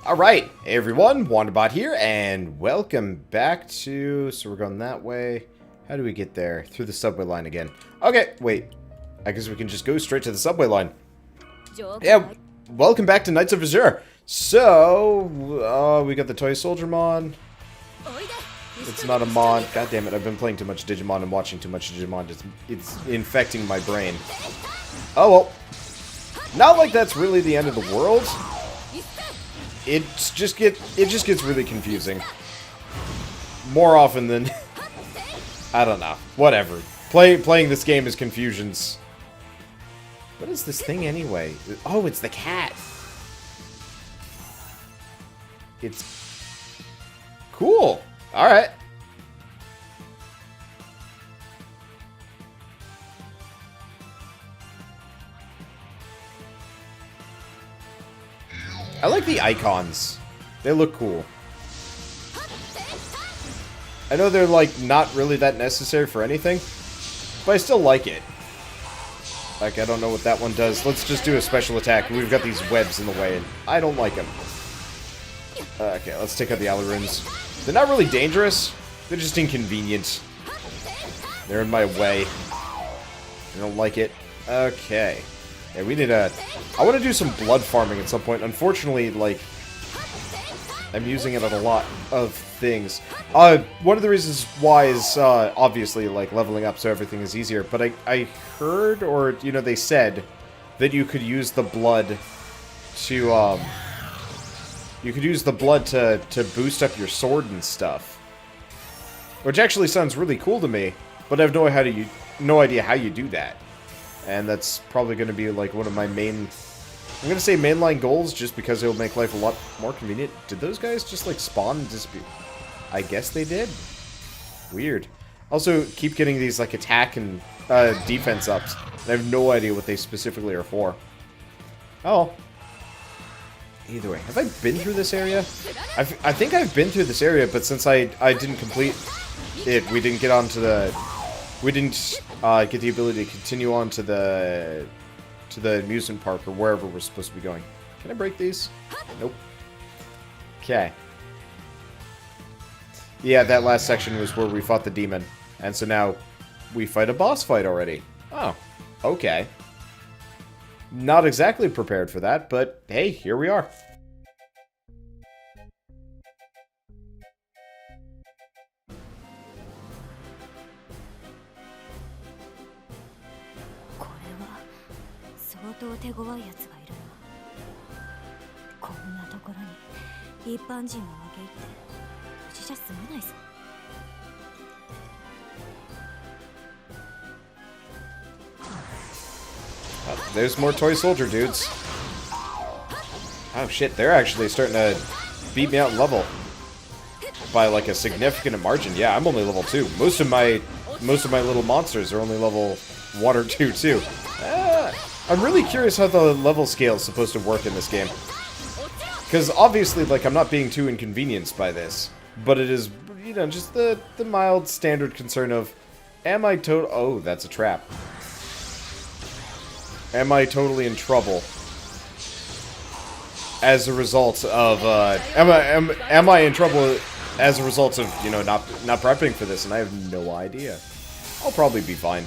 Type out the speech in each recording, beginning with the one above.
Alright, hey everyone, Wanderbot here, and welcome back to... So we're going that way. How do we get there? Through the subway line again. Okay, wait. I guess we can just go straight to the subway line. Yeah, welcome back to Knights of Azure. So, we got the Toy Soldier Mon. It's not a Mon. God damn it, I've been playing too much Digimon and watching too much Digimon. It's infecting my brain. Oh well. Not like that's really the end of the world. It just gets really confusing. More often than... I don't know. Whatever. Playing this game is confusions. What is this thing anyway? Oh, it's the cat. It's... cool. Alright. I like the icons. They look cool. I know they're, like, not really that necessary for anything, but I still like it. Like, I don't know what that one does. Let's just do a special attack. We've got these webs in the way, and I don't like them. Okay, let's take out the alley runes. They're not really dangerous. They're just inconvenient. They're in my way. I don't like it. Okay. Yeah, we need a... I want to do some blood farming at some point. Unfortunately, like... I'm using it on a lot of things. One of the reasons why is, obviously, like, leveling up so everything is easier. But I heard, or, you know, they said that you could use the blood to, you could use the blood to boost up your sword and stuff. Which actually sounds really cool to me, but I have no idea how you do that. And that's probably going to be, like, one of my main... I'm going to say mainline goals, just because it'll make life a lot more convenient. Did those guys just, like, spawn and disappear? I guess they did. Weird. Also, keep getting these, like, attack and defense ups. I have no idea what they specifically are for. Oh. Either way. Have I been through this area? I think I've been through this area, but since I didn't complete it, we didn't get onto the... We didn't get the ability to continue on to the amusement park or wherever we're supposed to be going. Can I break these? Nope. Okay. Yeah, that last section was where we fought the demon. And so now we fight a boss fight already. Oh, okay. Not exactly prepared for that, but hey, here we are. There's more toy soldier dudes. Oh shit, they're actually starting to beat me out in level by like a significant margin. Yeah, I'm only level 2. Most of my little monsters are only level 1 or 2 too. I'm really curious how the level scale is supposed to work in this game. Because obviously, like, I'm not being too inconvenienced by this. But it is, you know, just the mild standard concern of, am I oh, that's a trap. Am I totally in trouble? As a result of, am I in trouble as a result of, you know, not prepping for this? And I have no idea. I'll probably be fine.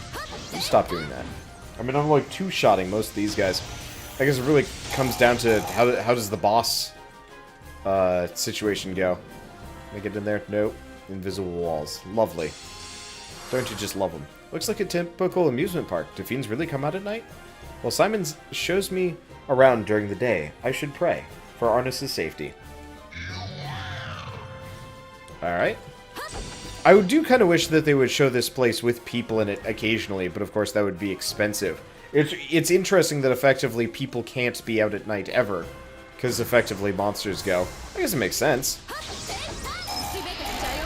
I'll stop doing that. I mean, I'm like two-shotting most of these guys. I guess it really comes down to how does the boss situation go. Can I get in there? Nope. Invisible walls. Lovely. Don't you just love them? Looks like a typical amusement park. Do fiends really come out at night? Well, Simon shows me around during the day. I should pray for Arnis's safety. Alright. I do kind of wish that they would show this place with people in it occasionally, but of course that would be expensive. It's interesting that effectively people can't be out at night ever, because effectively monsters go. I guess it makes sense.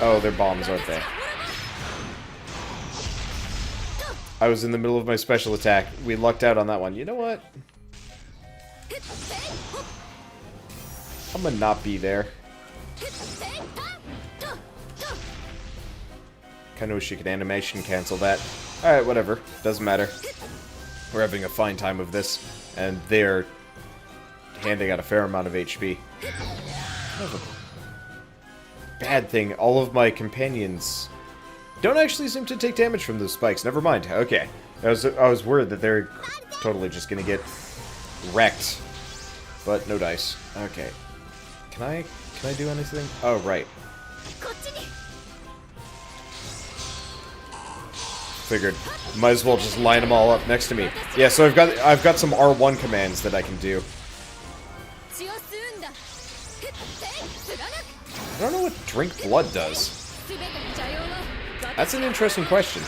Oh, they're bombs, aren't they? I was in the middle of my special attack. We lucked out on that one. You know what? I'm gonna not be there. Kinda wish you could animation cancel that. Alright, whatever. Doesn't matter. We're having a fine time of this, and they're handing out a fair amount of HP. kind of a bad thing. All of my companions don't actually seem to take damage from those spikes. Never mind. Okay. I was worried that they're totally just gonna get wrecked. But no dice. Okay. Can I do anything? Oh, right. Figured. Might as well just line them all up next to me. Yeah, so I've got some R1 commands that I can do. I don't know what drink blood does. That's an interesting question.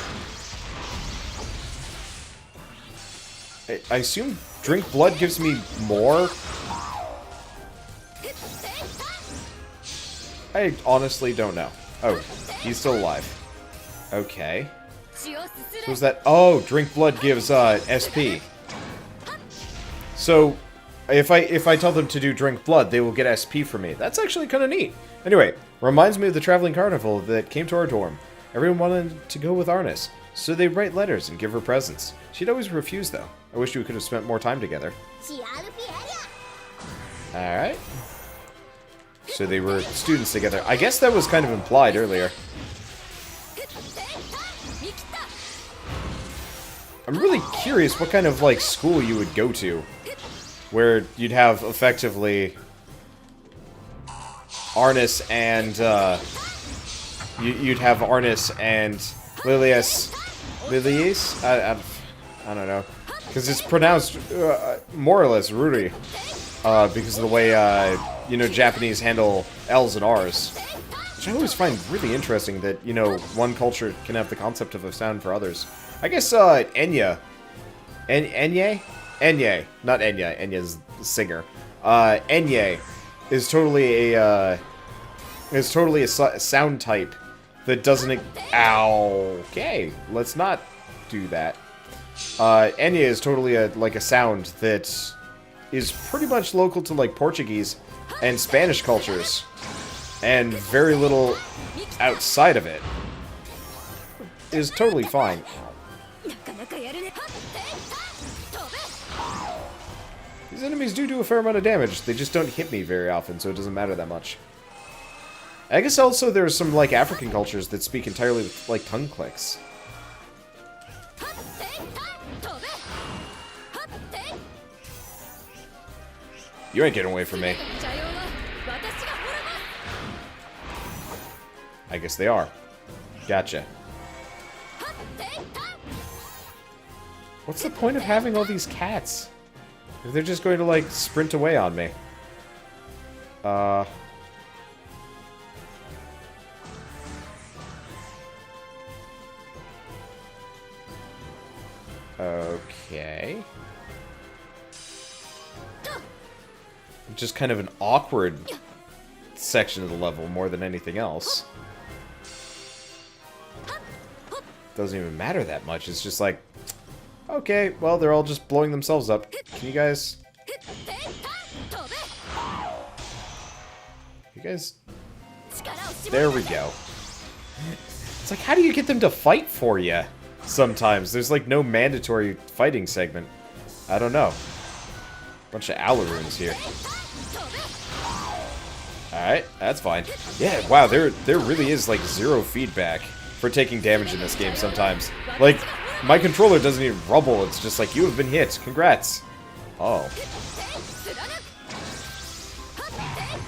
I assume drink blood gives me more? I honestly don't know. Oh, he's still alive. Okay. Who's that? Oh, drink blood gives SP. So, if I tell them to do drink blood, they will get SP for me. That's actually kind of neat. Anyway, reminds me of the traveling carnival that came to our dorm. Everyone wanted to go with Arnis, so they write letters and give her presents. She'd always refuse, though. I wish we could have spent more time together. Alright. So they were students together. I guess that was kind of implied earlier. I'm really curious what kind of, like, school you would go to. Where you'd have, effectively, Arnis and, you'd have Arnis and Lilias... Lilias? I don't know. Because it's pronounced, more or less, Ruri. Because of the way, you know, Japanese handle L's and R's. Which I always find really interesting that, you know, one culture can have the concept of a sound for others. I guess, Enya. Enye? Enye. Not Enya. Enya's the singer. Enye is totally a, sound type that doesn't... Ow. Okay, let's not do that. Enya is totally a sound that is pretty much local to, like, Portuguese and Spanish cultures. And very little outside of it. Is totally fine. These enemies do a fair amount of damage. They just don't hit me very often, so it doesn't matter that much. I guess also there's some, like, African cultures that speak entirely with, like, tongue clicks. You ain't getting away from me. I guess they are. Gotcha. What's the point of having all these cats? If they're just going to, like, sprint away on me. Okay. Just kind of an awkward section of the level more than anything else. Doesn't even matter that much. It's just like, okay, well, they're all just blowing themselves up. Can you guys... You guys... There we go. It's like, how do you get them to fight for you? Sometimes. There's, like, no mandatory fighting segment. I don't know. Bunch of Alarunes here. Alright, that's fine. Yeah, wow, there really is, like, zero feedback for taking damage in this game sometimes. Like, my controller doesn't even rumble, it's just like, you have been hit, congrats. Oh.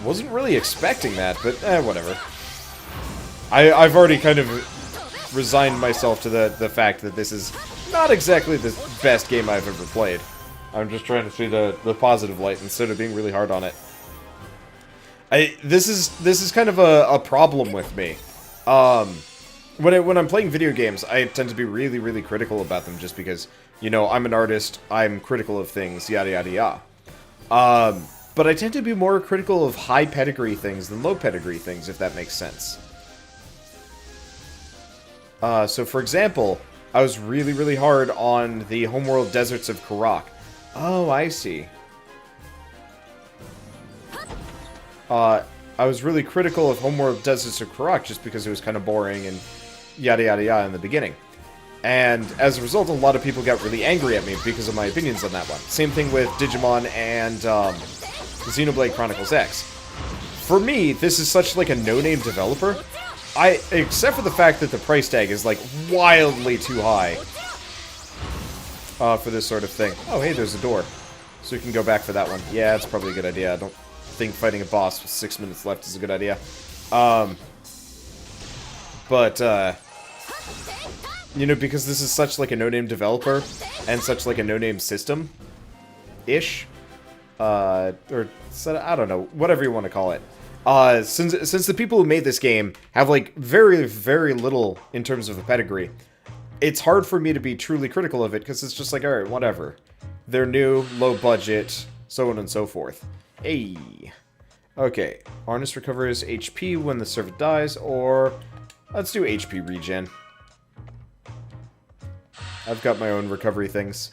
Wasn't really expecting that, but, whatever. I've already kind of resigned myself to the fact that this is not exactly the best game I've ever played. I'm just trying to see the positive light instead of being really hard on it. This is kind of a problem with me. When I'm playing video games, I tend to be really, really critical about them just because, you know, I'm an artist, I'm critical of things, yada yada yada. But I tend to be more critical of high pedigree things than low pedigree things, if that makes sense. So for example, I was really, really hard on the homeworld deserts of Karak. Oh, I see. I was really critical of homeworld deserts of Karak just because it was kind of boring and yada yada yada in the beginning. And as a result, a lot of people got really angry at me because of my opinions on that one. Same thing with Digimon and Xenoblade Chronicles X. for me, this is such like a no-name developer. Except for the fact that the price tag is like wildly too high for this sort of thing. Oh, hey, there's a door. So we can go back for that one. Yeah, that's probably a good idea. I don't think fighting a boss with 6 minutes left is a good idea. You know, because this is such like a no-name developer and such like a no-name system-ish, or I don't know, whatever you want to call it. Since the people who made this game have like very, very little in terms of a pedigree, it's hard for me to be truly critical of it because it's just like, all right, whatever. They're new, low budget, so on and so forth. Hey. Okay. Arnis recovers HP when the servant dies, or let's do HP regen. I've got my own recovery things.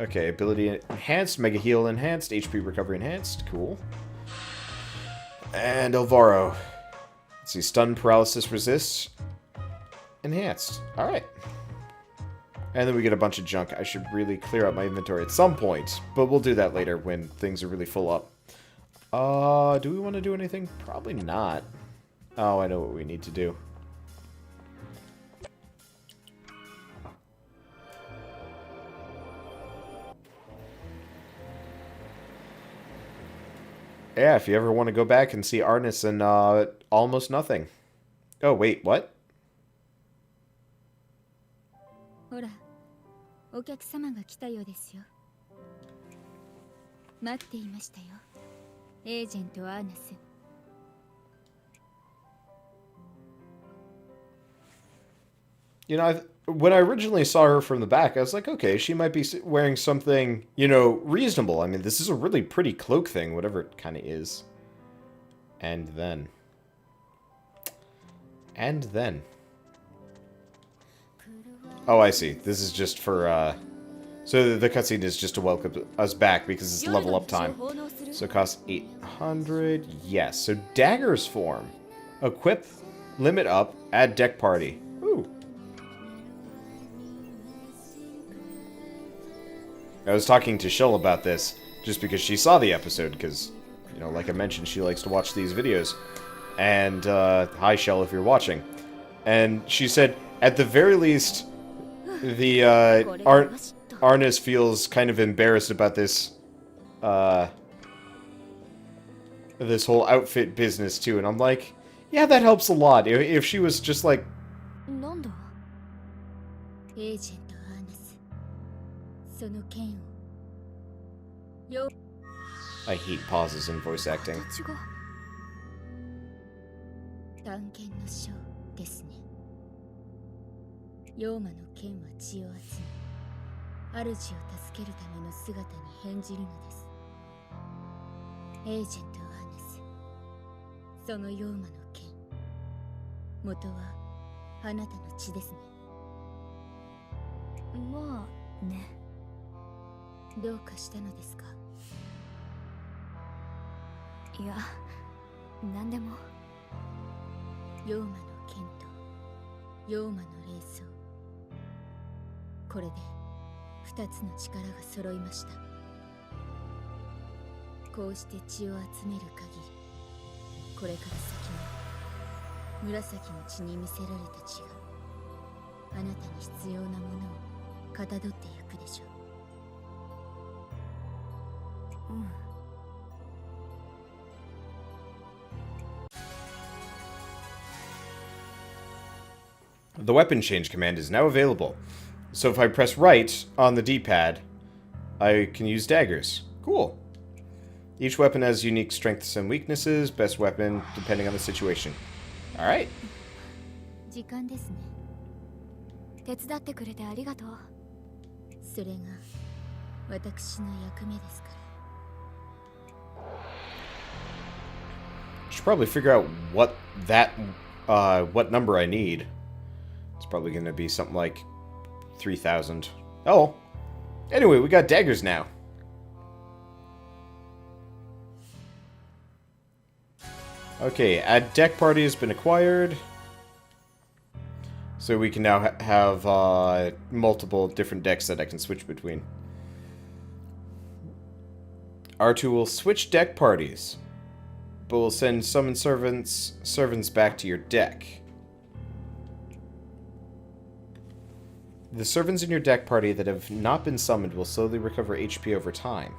Okay, ability enhanced, mega heal enhanced, HP recovery enhanced. Cool. And Elvaro. Let's see, stun paralysis resist. Enhanced. Alright. And then we get a bunch of junk. I should really clear out my inventory at some point, but we'll do that later when things are really full up. Do we want to do anything? Probably not. Oh, I know what we need to do. Yeah, if you ever want to go back and see Arnis and almost nothing. Oh, wait, what? ほら、お客様が来たようですよ。待っていましたよ。エージェントアーナス。You know, when I originally saw her from the back, I was like, okay, she might be wearing something, you know, reasonable. I mean, this is a really pretty cloak thing, whatever it kind of is. And then. Oh, I see. This is just for, so the cutscene is just to welcome us back because it's level up time. So it costs 800. Yes. So daggers form. Equip, limit up, add deck party. Ooh. I was talking to Shell about this just because she saw the episode because, you know, like I mentioned, she likes to watch these videos. And, hi Shell if you're watching. And she said, at the very least, the, Arnis feels kind of embarrassed about this, this whole outfit business too. And I'm like, yeah, that helps a lot. If she was just like... I hate pauses in voice acting. The weapon change command is now available. So if I press right on the D-pad, I can use daggers. Cool. Each weapon has unique strengths and weaknesses. Best weapon depending on the situation. Alright. Should probably figure out what what number I need. It's probably going to be something like 3,000. Oh. Anyway, we got daggers now. Okay, add deck party has been acquired. So we can now have multiple different decks that I can switch between. R2 will switch deck parties. but will send summoned servants back to your deck. The servants in your deck party that have not been summoned will slowly recover HP over time.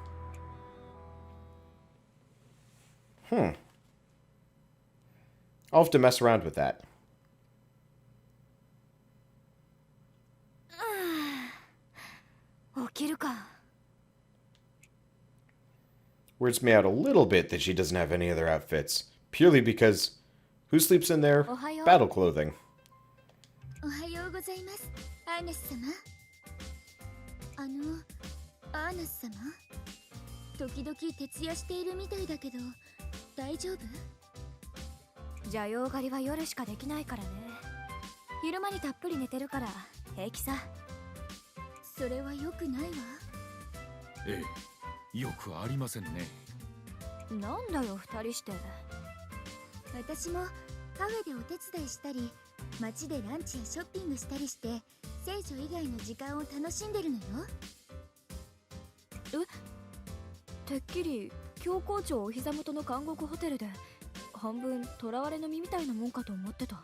I'll have to mess around with that. Weirds me out a little bit that she doesn't have any other outfits. Purely because, who sleeps in their battle clothing? Jayou 狩りは夜しかできないからね。昼間にたっぷり寝てるから平気さ。それは良くないわ。ええ、よくありませんね。なんだよ二人して。私もカフェでお手伝いしたり、街でランチやショッピングしたりして、聖書以外の時間を楽しんでるのよ。てっきり教皇庁お膝元の監獄ホテルで半分囚われの身みたいなもんかと思ってた。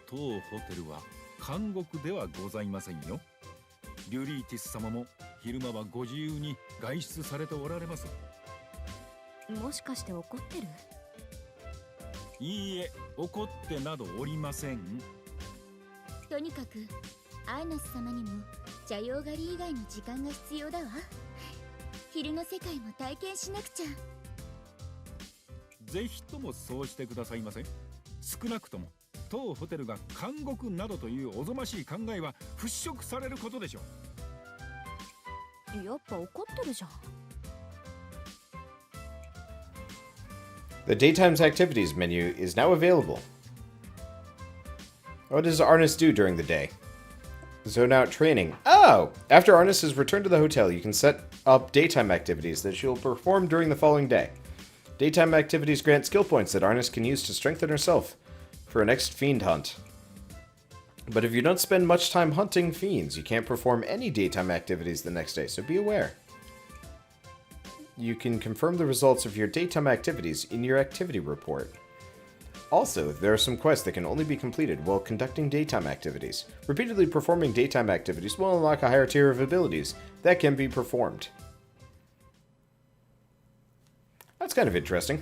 当ホテルは監獄ではございませんよ。リュリーティス様も昼間はご自由に外出されておられます。もしかして怒ってる？いいえ、怒ってなどおりません。とにかくアーナス様にも邪陽狩り以外の時間が必要だわ。昼の世界も体験しなくちゃ。ぜひともそうしてくださいませ。少なくとも当ホテルが監獄などというおぞましい考えは払拭されることでしょう。やっぱ怒ってるじゃん。The Daytime's Activities menu is now available. What does Arnis do during the day? Zone out training. Oh! After Arnis has returned to the hotel, you can set up daytime activities that she will perform during the following day. Daytime activities grant skill points that Arnis can use to strengthen herself for her next fiend hunt. But if you don't spend much time hunting fiends, you can't perform any daytime activities the next day, so be aware. You can confirm the results of your daytime activities in your activity report. Also, there are some quests that can only be completed while conducting daytime activities. Repeatedly performing daytime activities will unlock a higher tier of abilities that can be performed. That's kind of interesting.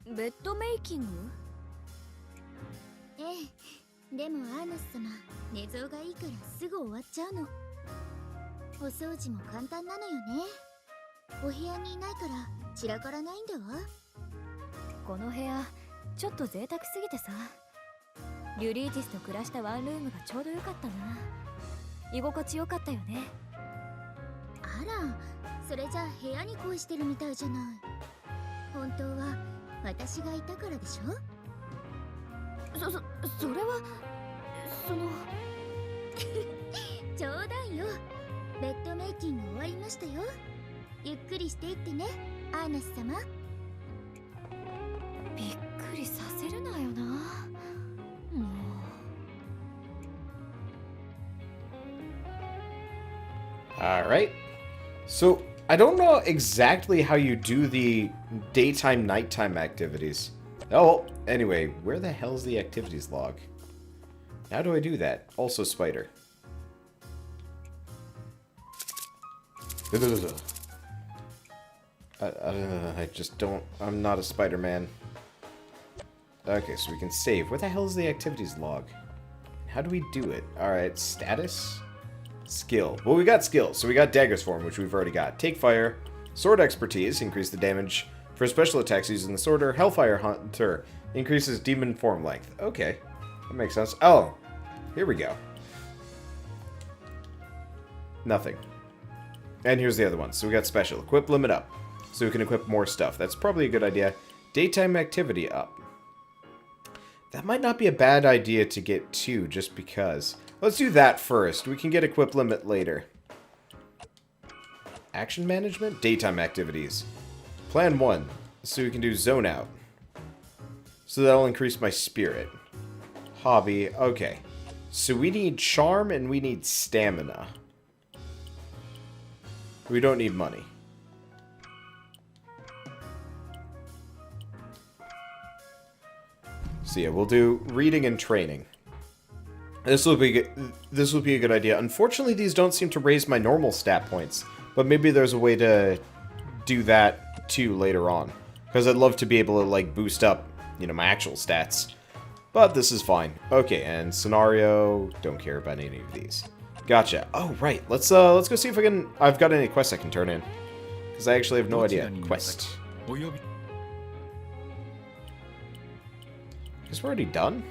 ベッドメイキング？ええ、でもアーナス様、寝相がいいからすぐ終わっちゃうの。お掃除も簡単なのよね。お部屋にいないから散らからないんだわ。この部屋、ちょっと贅沢すぎてさ。リュリーティスと暮らしたワンルームがちょうどよかったな。居心地よかったよね。あら、それじゃあ部屋に恋してるみたいじゃない。本当は私がいたからでしょ？それはその冗談よ。ベッドメイキング終わりましたよ。ゆっくりしていってね、アーナス様。びっくりさせるなよな。もう。Alright. So, I don't know exactly how you do the daytime, nighttime activities. Oh, anyway, where the hell's the activities log? How do I do that? Also spider. I just don't... I'm not a Spider-Man. Okay, so we can save. Where the hell is the activities log? How do we do it? Alright, status? Skill. Well, we got skill, so we got Dagger's Form, which we've already got. Take Fire. Sword Expertise. Increase the damage for special attacks using the sword. Or Hellfire Hunter. Increases Demon Form length. Okay. That makes sense. Oh. Here we go. Nothing. And here's the other one. So we got Special. Equip Limit up. So we can equip more stuff. That's probably a good idea. Daytime Activity up. That might not be a bad idea to get two, just because. Let's do that first. We can get Equip Limit later. Action Management? Daytime Activities. Plan 1. So we can do Zone Out. So that'll increase my Spirit. Hobby. Okay. So we need Charm and we need Stamina. We don't need money. So yeah, we'll do reading and training. This will be a good idea. Unfortunately, these don't seem to raise my normal stat points, but maybe there's a way to do that too later on. Because I'd love to be able to like boost up, you know, my actual stats. But this is fine. Okay, and scenario, don't care about any of these. Gotcha. Oh right, let's go see if I've got any quests I can turn in. Because I actually have no idea. Quest. Guess we're already done?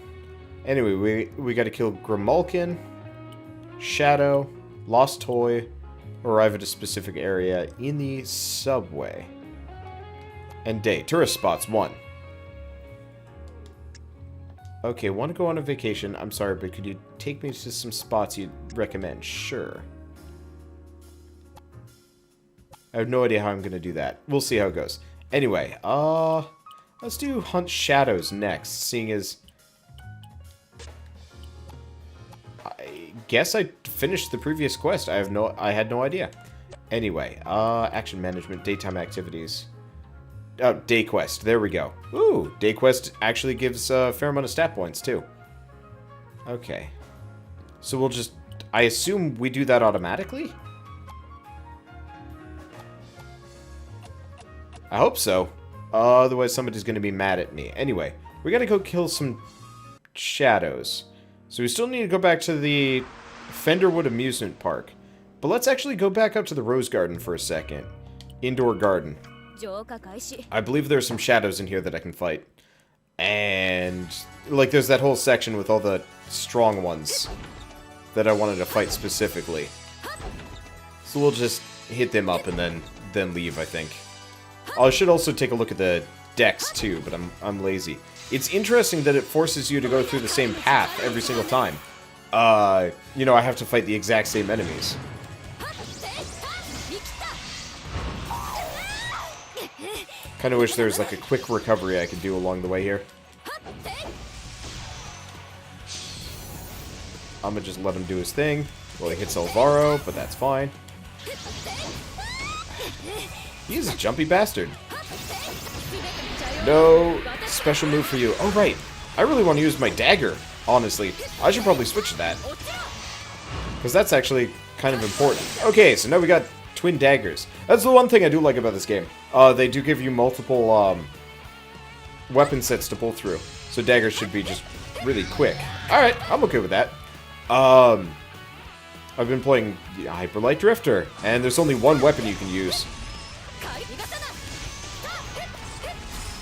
Anyway, we gotta kill Grimalkin, Shadow, Lost Toy, arrive at a specific area in the subway. And day. Tourist spots, 1. Okay, want to go on a vacation. I'm sorry, but could you take me to some spots you'd recommend? Sure. I have no idea how I'm gonna do that. We'll see how it goes. Anyway, let's do Hunt Shadows next, seeing as I guess I finished the previous quest. I had no idea. Anyway, action management, daytime activities. Oh, day quest. There we go. Ooh, day quest actually gives a fair amount of stat points too. Okay. So we'll just, I assume we do that automatically? I hope so. Otherwise somebody's going to be mad at me. Anyway, we got to go kill some shadows. So we still need to go back to the Fenderwood Amusement Park. But let's actually go back up to the Rose Garden for a second. Indoor garden. I believe there's some shadows in here that I can fight. And, like, there's that whole section with all the strong ones that I wanted to fight specifically. So we'll just hit them up and then leave, I think. I should also take a look at the decks, too, but I'm lazy. It's interesting that it forces you to go through the same path every single time. You know, I have to fight the exact same enemies. Kind of wish there was like a quick recovery I could do along the way here. I'm gonna just let him do his thing. Well, he hits Alvaro, but that's fine. He's a jumpy bastard. No special move for you. Oh, right. I really want to use my dagger, honestly. I should probably switch to that. Because that's actually kind of important. Okay, so now we got twin daggers. That's the one thing I do like about this game. They do give you multiple weapon sets to pull through. So daggers should be just really quick. Alright, I'm okay with that. I've been playing Hyper Light Drifter, and there's only one weapon you can use.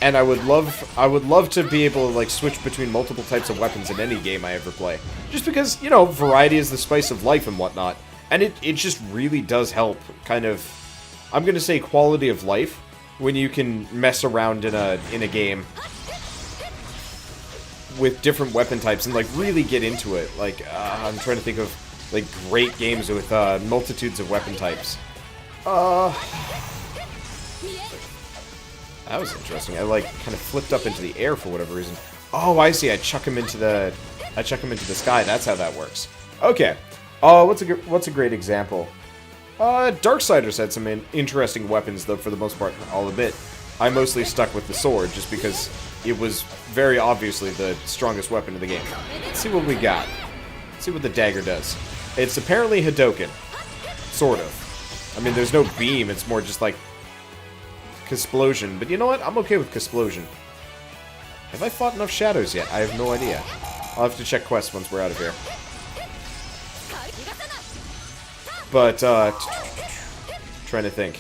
And I would love to be able to like switch between multiple types of weapons in any game I ever play. Just because, you know, variety is the spice of life and whatnot. And it just really does help kind of, I'm gonna say, quality of life when you can mess around in a game with different weapon types and like really get into it. Like I'm trying to think of like great games with multitudes of weapon types. That was interesting. I like kind of flipped up into the air for whatever reason. Oh, I see. I chuck him into the sky. That's how that works. Okay. What's a great example? Darksiders had some interesting weapons, though. For the most part, I'll admit, I mostly stuck with the sword just because it was very obviously the strongest weapon in the game. Let's see what we got. Let's see what the dagger does. It's apparently Hadoken, sort of. I mean, there's no beam. It's more just like Casplosion, but you know what? I'm okay with Casplosion. Have I fought enough shadows yet? I have no idea. I'll have to check quests once we're out of here. But, trying to think.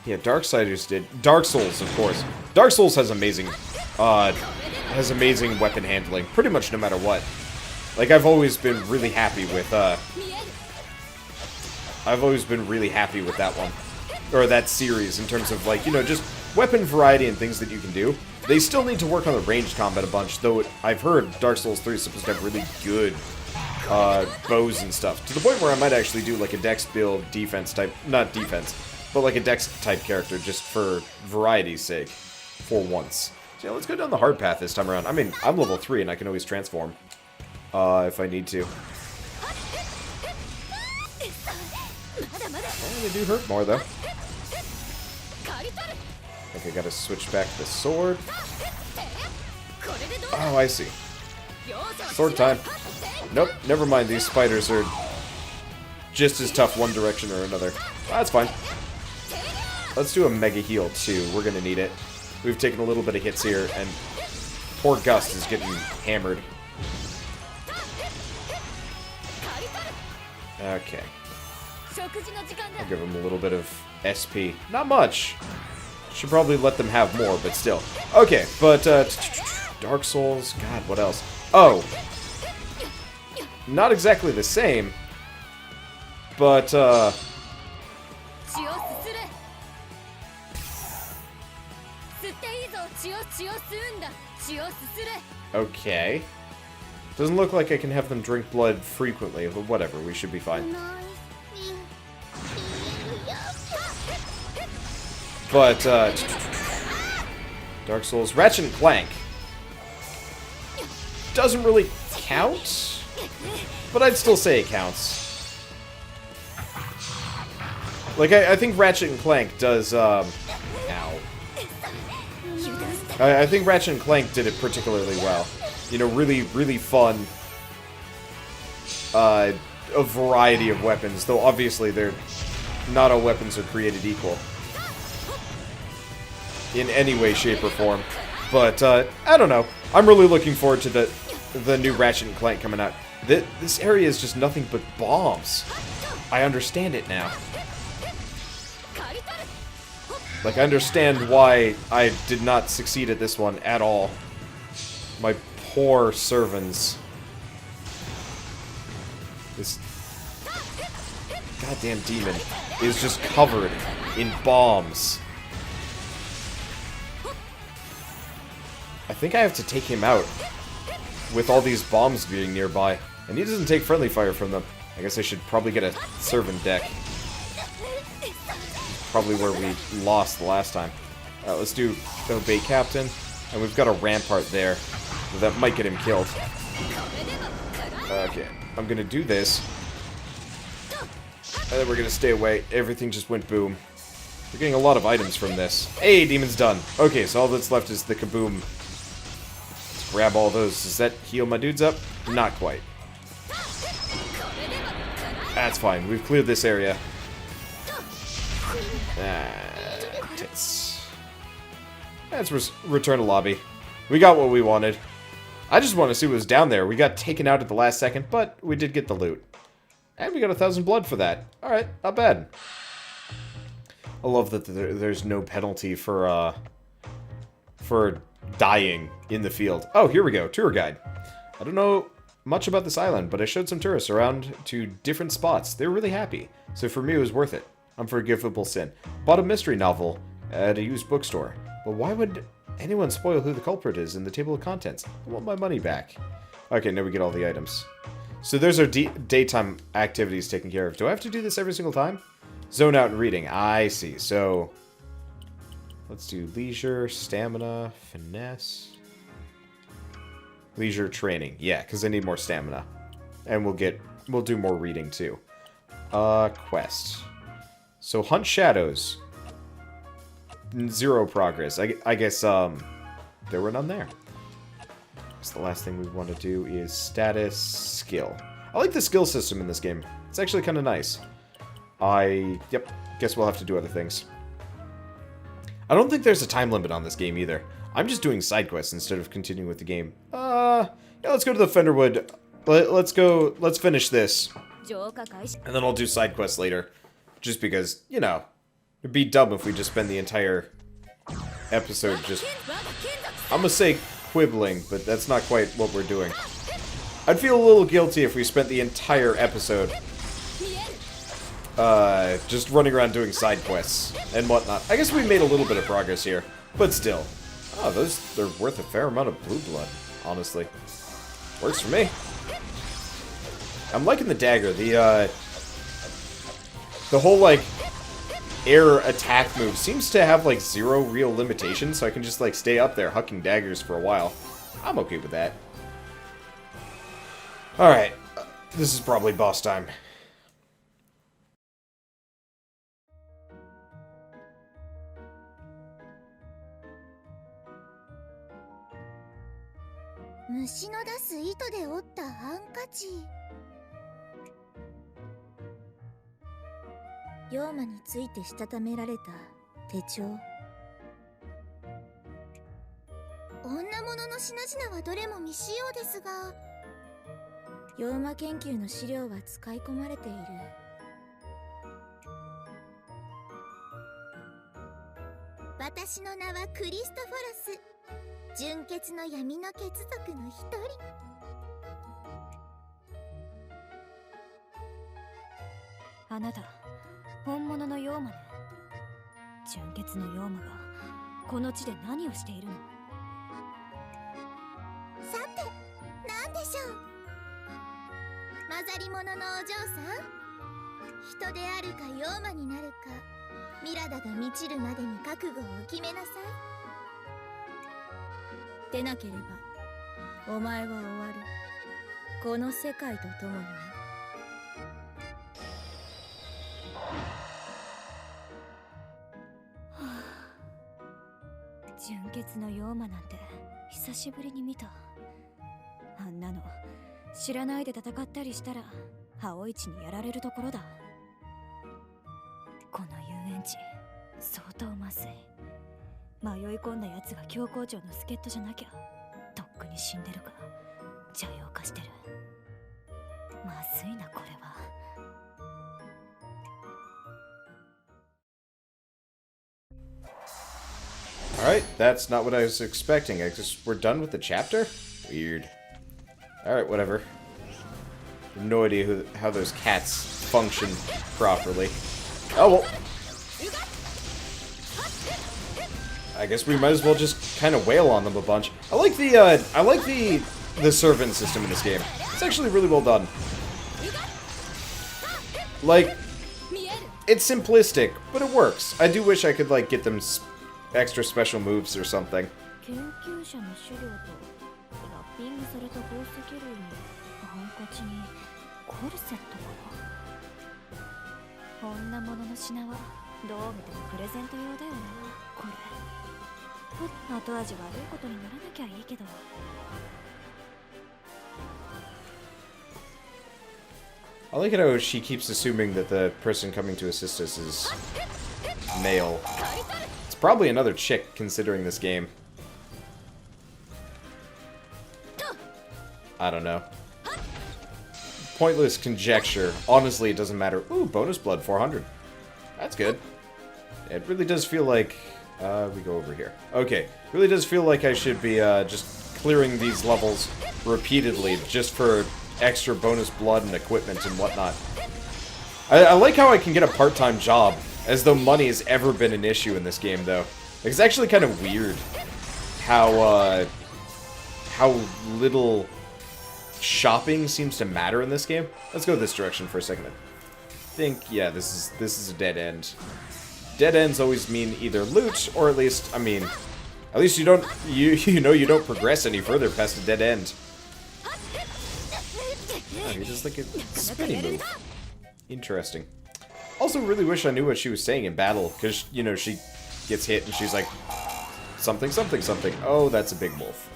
Yeah, Darksiders did. Dark Souls, of course. Dark Souls has amazing weapon handling, pretty much no matter what. Like, I've always been really happy with that one. Or that series, in terms of, like, you know, just weapon variety and things that you can do. They still need to work on the ranged combat a bunch, though I've heard Dark Souls 3 is supposed to have really good bows and stuff. To the point where I might actually do, like, a dex build defense type, not defense, but like a dex type character just for variety's sake, for once. So yeah, let's go down the hard path this time around. I mean, I'm level 3 and I can always transform, if I need to. They do hurt more, though. I think I gotta switch back to the sword. Oh, I see. Sword time. Nope, never mind. These spiders are just as tough one direction or another. That's fine. Let's do a mega heal, too. We're gonna need it. We've taken a little bit of hits here, and poor Gust is getting hammered. Okay. I'll give him a little bit of SP. Not much. Should probably let them have more, but still. Okay, but, Dark Souls. God, what else? Oh. Not exactly the same. But, okay. Doesn't look like I can have them drink blood frequently, but whatever, we should be fine. But, Dark Souls. Ratchet and Clank. Doesn't really count, but I'd still say it counts. Like, I think Ratchet and Clank does, ow. I think Ratchet and Clank did it particularly well. You know, really, really fun. A variety of weapons, though obviously they're not all weapons are created equal. In any way, shape, or form. But, I don't know. I'm really looking forward to the new Ratchet and Clank coming out. This area is just nothing but bombs. I understand it now. Like, I understand why I did not succeed at this one at all. My poor Servans. This goddamn demon is just covered in bombs. I think I have to take him out with all these bombs being nearby. And he doesn't take friendly fire from them. I guess I should probably get a Servan deck. Probably where we lost the last time. Let's do the bait captain. And we've got a rampart there. That might get him killed. Okay, I'm gonna do this. And then we're gonna stay away. Everything just went boom. We're getting a lot of items from this. Hey, demon's done. Okay, so all that's left is the kaboom. Let's grab all those. Does that heal my dudes up? Not quite. That's fine. We've cleared this area. Tits. Let's return to lobby. We got what we wanted. I just want to see what was down there. We got taken out at the last second, but we did get the loot. And we got 1,000 blood for that. Alright, not bad. I love that there's no penalty for dying in the field. Oh, here we go. Tour guide. I don't know much about this island, but I showed some tourists around to different spots. They were really happy. So for me, it was worth it. Unforgivable sin. Bought a mystery novel at a used bookstore. But why would anyone spoil who the culprit is in the table of contents? I want my money back. Okay, now we get all the items. So there's our daytime activities taken care of. Do I have to do this every single time? Zone out and reading. I see. So let's do leisure, stamina, finesse. Leisure training. Yeah, because I need more stamina. And we'll do more reading too. Quest. So hunt shadows. 0 progress. I guess there were none there. So the last thing we want to do is status skill. I like the skill system in this game. It's actually kind of nice. Yep, guess we'll have to do other things. I don't think there's a time limit on this game either. I'm just doing side quests instead of continuing with the game. Yeah, let's go to the Fenderwood. Let's finish this. And then I'll do side quests later. Just because, you know, it'd be dumb if we just spend the entire episode just... I'm gonna say quibbling, but that's not quite what we're doing. I'd feel a little guilty if we spent the entire episode just running around doing side quests and whatnot. I guess we made a little bit of progress here, but still. Oh, they're worth a fair amount of blue blood, honestly. Works for me. I'm liking the dagger. The whole, like, air attack move seems to have, like, 0 real limitations, so I can just, like, stay up there hucking daggers for a while. I'm okay with that. Alright. This is probably boss time. 虫の出す糸で折ったハンカチ。妖魔についてしたためられた手帳。女物の品々はどれも未使用ですが、妖魔研究の資料は使い込まれている。私の名はクリストフォロス。純血の闇の血族の一人。あなた本物の妖魔ね。純血の妖魔がこの地で何をしているの？さて、何でしょう。混ざり物のお嬢さん。人であるか妖魔になるか、ミラダが満ちるまでに覚悟を決めなさい。でなければお前は終わる。この世界と共にな。純血の妖魔なんて久しぶりに見た。あんなの知らないで戦ったりしたら青市にやられるところだ。この遊園地相当まずい。迷い込んだ奴が教皇庁の助っ人じゃなきゃとっくに死んでるか邪妖化してる。まずいなこれは。Alright, that's not what I was expecting. I guess we're done with the chapter? Weird. Alright, whatever. No idea how those cats function properly. Oh well. I guess we might as well just kind of wail on them a bunch. I like the Servan system in this game. It's actually really well done. Like, it's simplistic, but it works. I do wish I could like get them extra special moves or something. 研究者の資料とラッピングされた宝石類にハンカチにコルセットか。女物の品はどう見てもプレゼント用だよなこれ。後味悪いことにならなきゃいいけど。I like it how she keeps assuming that the person coming to assist us is male. It's probably another chick considering this game. I don't know. Pointless conjecture. Honestly, it doesn't matter. Ooh, bonus blood 400. That's good. It really does feel like... we go over here. Okay. Really does feel like I should be just clearing these levels repeatedly just for extra bonus blood and equipment and whatnot. I like how I can get a part-time job, as though money has ever been an issue in this game, though. It's actually kind of weird how little shopping seems to matter in this game. Let's go this direction for a second. I think, yeah, this is a dead end. Dead ends always mean either loot, or at least, I mean, at least you don't, you know you don't progress any further past a dead end. Oh, he does like a spinning move. Interesting. Also, really wish I knew what she was saying in battle, because, you know, she gets hit and she's like, something, something, something. Oh, that's a big wolf.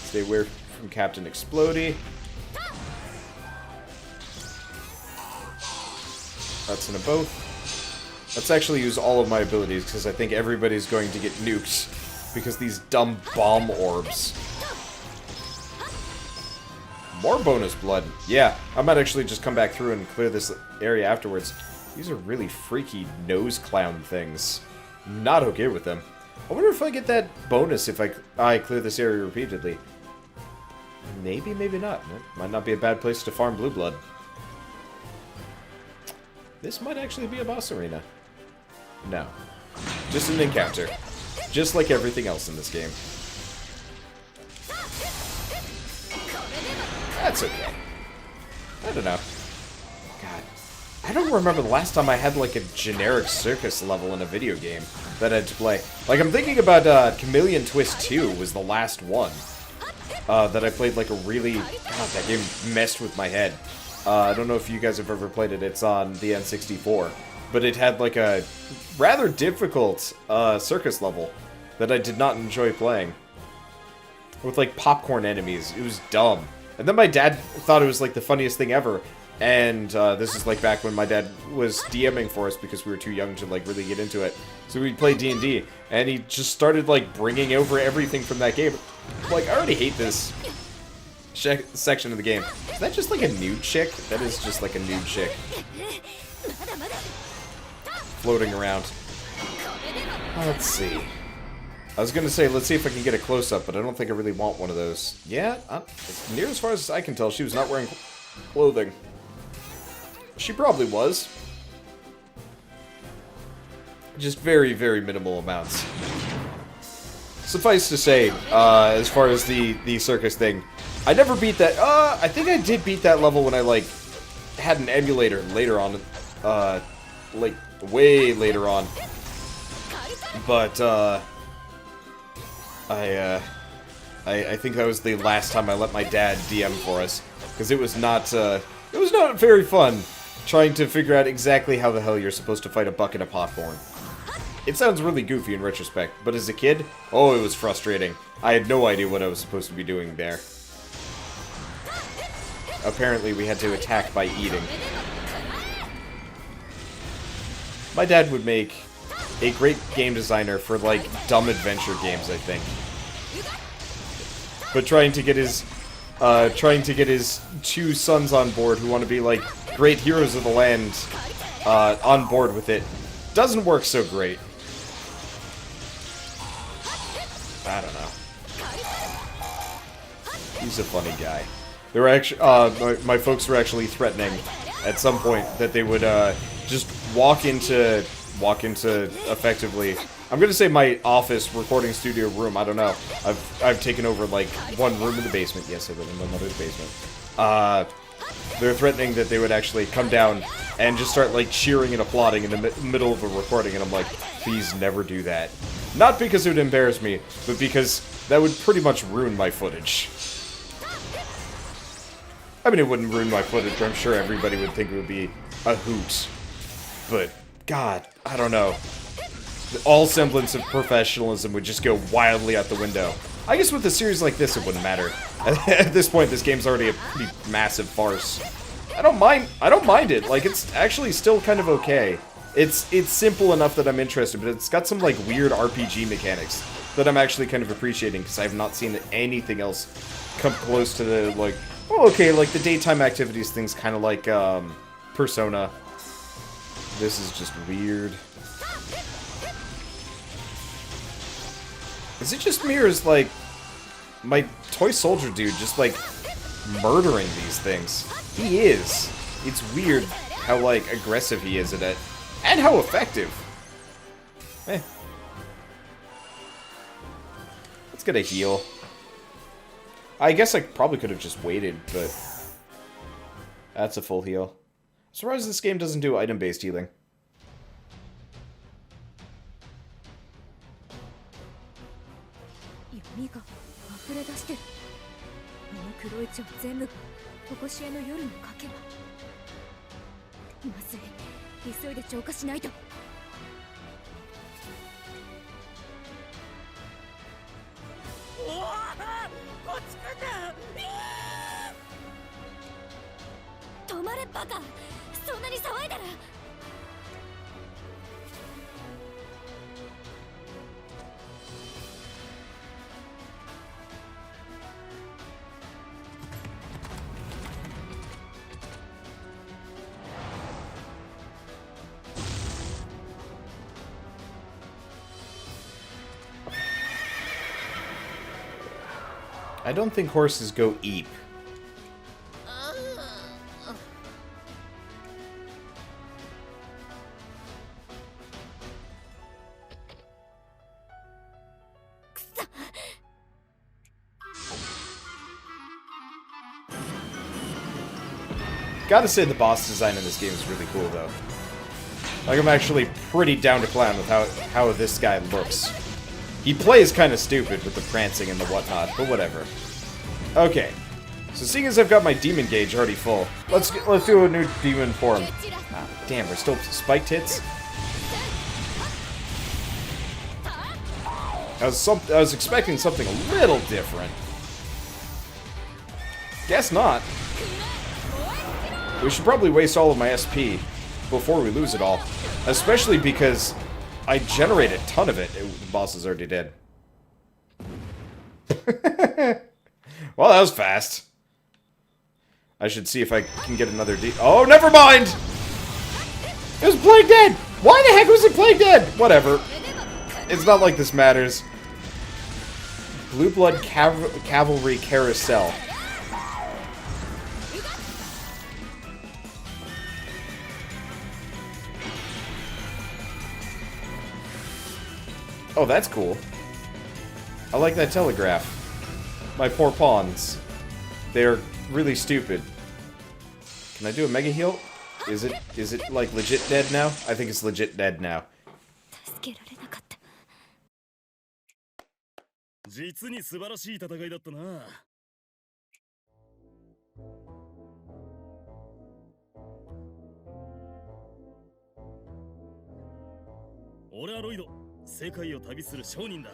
Stay away from Captain Explodey. That's in a both. Let's actually use all of my abilities, because I think everybody's going to get nuked, because these dumb bomb orbs. More bonus blood. Yeah, I might actually just come back through and clear this area afterwards. These are really freaky nose clown things. Not okay with them. I wonder if I get that bonus if I clear this area repeatedly. Maybe, maybe not. It might not be a bad place to farm blue blood. This might actually be a boss arena. No. Just an encounter. Just like everything else in this game. That's okay. I don't know. God. I don't remember the last time I had, like, a generic circus level in a video game that I had to play. Like, I'm thinking about Chameleon Twist 2 was the last one that I played, like, a really... God, that game messed with my head. I don't know if you guys have ever played it. It's on the N64. But it had, like, a rather difficult circus level that I did not enjoy playing. with like popcorn enemies. It was dumb. And then my dad thought it was like the funniest thing ever. And this is like back when my dad was DMing for us because we were too young to like really get into it. So we'd play D&D, and he just started like bringing over everything from that game. Like, I already hate this section of the game. Is that just like a nude chick? That is just like a nude chick. Floating around. Let's see. I was gonna say, let's see if I can get a close-up, but I don't think I really want one of those. Yeah, near as far as I can tell, she was not wearing clothing. She probably was. Just very, very minimal amounts. Suffice to say, as far as the circus thing, I never beat that. I think I did beat that level when I, like, had an emulator later on. Like, way later on. But, I think that was the last time I let my dad DM for us. Because it was not very fun trying to figure out exactly how the hell you're supposed to fight a bucket of popcorn. It sounds really goofy in retrospect, but as a kid, oh, it was frustrating. I had no idea what I was supposed to be doing there. Apparently, we had to attack by eating. My dad would make a great game designer for, like, dumb adventure games, I think. But trying to get his two sons on board who want to be, like, great heroes of the land on board with it doesn't work so great. I don't know. He's a funny guy. They were actually, my folks were actually threatening at some point that they would just walk into effectively, I'm gonna say my office recording studio room. I don't know. I've taken over like one room in the basement. Yes, I live in my mother's basement. They're threatening that they would actually come down and just start like cheering and applauding in the middle of a recording, and I'm like, please never do that. Not because it would embarrass me, but because that would pretty much ruin my footage. I mean, it wouldn't ruin my footage. I'm sure everybody would think it would be a hoot. But, God, I don't know. All semblance of professionalism would just go wildly out the window. I guess with a series like this, it wouldn't matter. At this point, this game's already a pretty massive farce. I don't mind it. Like, it's actually still kind of okay. It's simple enough that I'm interested, but it's got some, like, weird RPG mechanics that I'm actually kind of appreciating, because I have not seen anything else come close to the, like, oh, okay, like, the daytime activities things, kind of like, Persona. This is just weird. Is it just me, or is, like, my toy soldier dude just, like, murdering these things? He is. It's weird how, like, aggressive he is at it. And how effective. Eh. Let's get a heal. I guess I probably could have just waited, but... That's a full heal. I'm surprised this game doesn't do item-based healing. I don't think horses go eep. Gotta say the boss design in this game is really cool, though. Like, I'm actually pretty down to clown with how this guy looks. He plays kind of stupid with the prancing and the whatnot, but whatever. Okay, so seeing as I've got my demon gauge already full, let's do a new demon form. Ah, damn, we're still spiked hits. I was expecting something a little different. Guess not. We should probably waste all of my SP before we lose it all. Especially because I generate a ton of it. The boss is already dead. Well, that was fast. I should see if I can get another D. Oh, never mind! It was Plague Dead! Why the heck was it Plague Dead? Whatever. It's not like this matters. Blue Blood Cavalry Carousel. Oh, that's cool. I like that telegraph. My poor pawns. They're really stupid. Can I do a mega heal? Is it like legit dead now? I think it's legit dead now. 実に素晴らしい戦いだったな。俺はロイド、世界を旅する商人だ。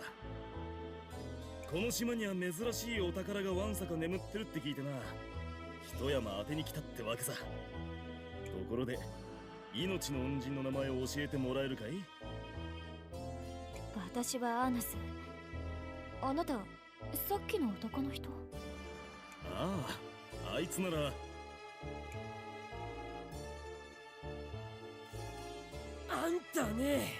この島には珍しいお宝がわんさか眠ってるって聞いてな。一山当てに来たってわけさ。ところで、命の恩人の名前を教えてもらえるかい？私はアーナス。あなた、さっきの男の人？ああ、あいつなら。あんたね。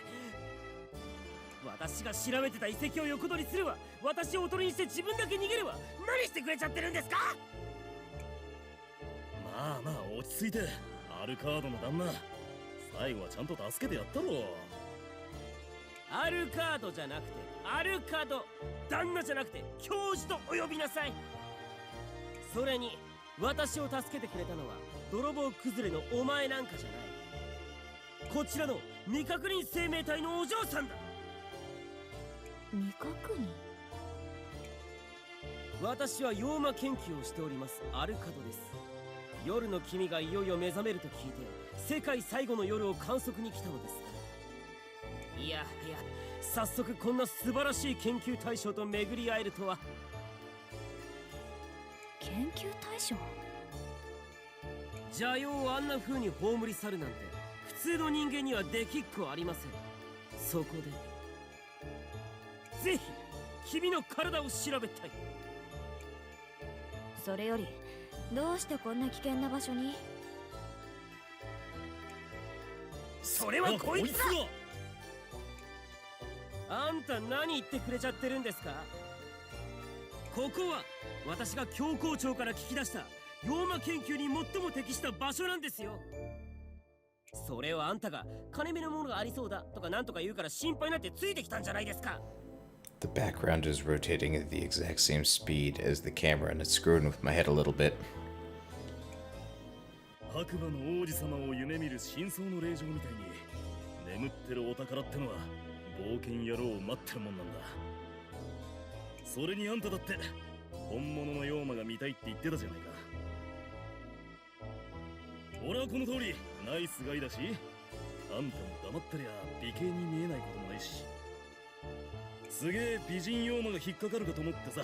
私が調べてた遺跡を横取りするわ。私をおとりにして自分だけ逃げるわ。何してくれちゃってるんですか？まあまあ落ち着いて。アルカードの旦那、最後はちゃんと助けてやったろ。アルカードじゃなくてアルカド。旦那じゃなくて教授とお呼びなさい。それに私を助けてくれたのは泥棒崩れのお前なんかじゃない。こちらの未確認生命体のお嬢さんだ。未確認？私は妖魔研究をしておりますアルカドです。夜の君がいよいよ目覚めると聞いて世界最後の夜を観測に来たのです。いやいや、早速こんな素晴らしい研究対象と巡り会えるとは。研究対象？邪妖をあんな風に葬り去るなんて普通の人間にはできっこありません。そこでぜひ君の体を調べたい。それよりどうしてこんな危険な場所に？それはこいつだ。あんた何言ってくれちゃってるんですか？ここは私が教皇庁から聞き出した妖魔研究に最も適した場所なんですよ。それをあんたが金目のものがありそうだとかなんとか言うから心配になってついてきたんじゃないですか。The background is rotating at the exact same speed as the camera, and it's screwing with my head a little bit. 白馬の王子様を夢見る真相の霊場みたいに眠ってるお宝ってのは冒険野郎を待ってるもんなんだ。それにあんただって本物の妖魔が見たいって言ってたじゃないか。俺はこの通りナイスガイだし、あんたも黙ってりゃ美形に見えないこともないし、すげえ美人妖魔が引っかかるかと思ってさ。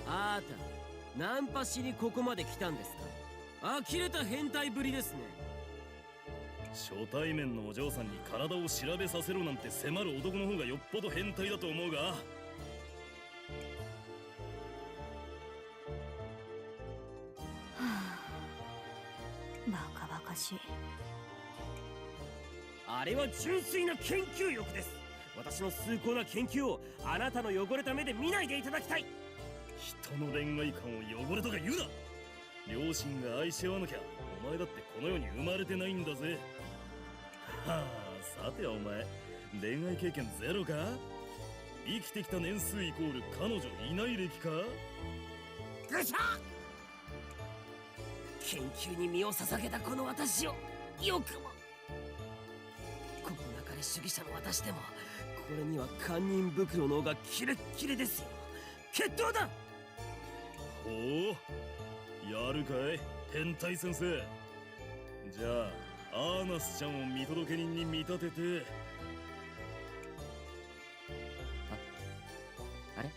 あーた、ナンパしにここまで来たんですか？呆れた変態ぶりですね。初対面のお嬢さんに体を調べさせろなんて迫る男の方がよっぽど変態だと思うが。バカバカしい。あれは純粋な研究欲です。私の崇高な研究をあなたの汚れた目で見ないでいただきたい。人の恋愛観を汚れとか言うな。両親が愛し合わなきゃお前だってこの世に生まれてないんだぜ。はあ、さてはお前恋愛経験ゼロか？生きてきた年数イコール彼女いない歴か？ぐしゃ！研究に身を捧げたこの私をよくも。この中で主義者の私でもこれには堪忍袋の緒がキレッキレですよ。決闘だ。ほう、やるかい変態先生。じゃあアーナスちゃんを見届け人に見立てて。あれ